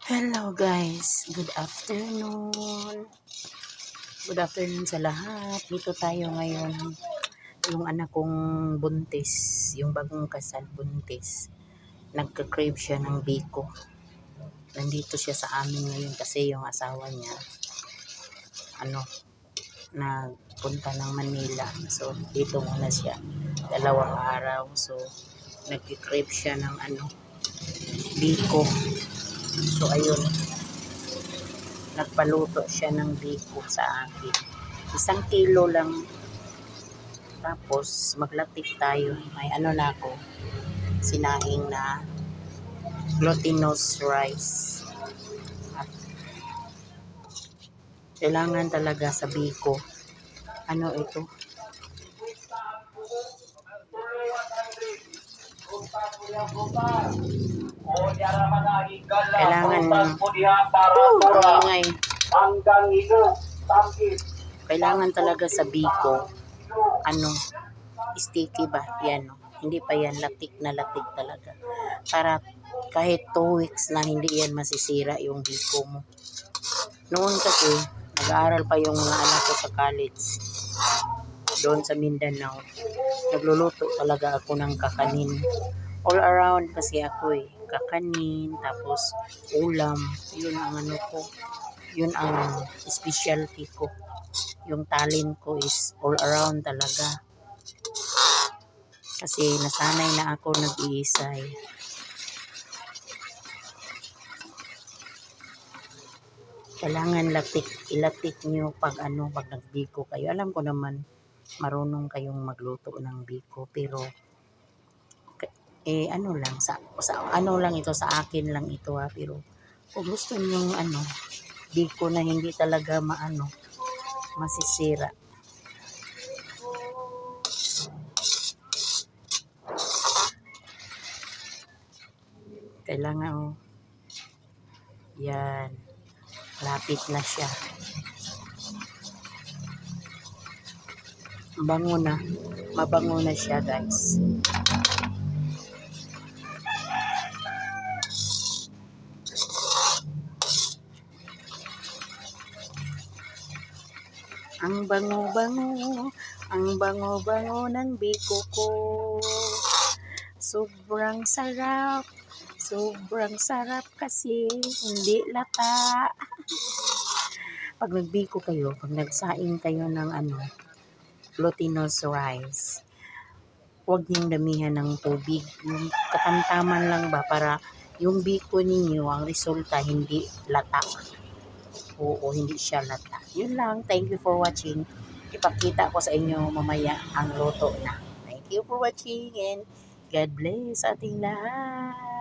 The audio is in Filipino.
Hello guys, good afternoon. Good afternoon sa lahat. Dito tayo ngayon. Yung anak kong buntis, yung bagong kasal buntis. Nagka-crave siya ng biko. Nandito siya sa amin ngayon kasi yung asawa niya nagpunta ng Manila. So dito muna siya 2 araw. So nagki-crave siya ng biko. So ayun, nagpaluto siya ng biko sa akin. 1 kilo lang. Tapos maglatik tayo. May na ako, sinaing na glutinous rice. Kailangan talaga sa biko. Ito? Kailangan ingay. Kailangan talaga sa biko sticky ba? Yan. Hindi pa yan latik na latik talaga. Para kahit 2 weeks na hindi yan masisira yung biko mo. Noon kasi nag-aaral pa yung mga anak ko sa college doon sa Mindanao. Nagluluto talaga ako ng kakanin. All around kasi ako kakanin, tapos ulam. Yun ang ko. Yun ang specialty ko. Yung talent ko is all around talaga. Kasi nasanay na ako nag-iisa Kailangan ilatik nyo pag nagbiko kayo. Alam ko naman marunong kayong magluto ng biko, pero lang lang ito, sa akin lang ito pero kung gusto niyo biko na hindi talaga masisira. Kailangan yan, lapit na siya. Mabango na siya guys. Ang bango-bango ng biko ko. Sobrang sarap kasi hindi lata. Pag nagbiko kayo, pag nagsaing kayo ng glutinous rice, huwag niyong damihan ng tubig. Yung katamtaman lang ba para yung biko ninyo, ang resulta hindi lata. Oo, hindi siya lata. Yun lang. Thank you for watching. Ipakita ko sa inyo mamaya ang luto na. Thank you for watching and God bless ating lahat.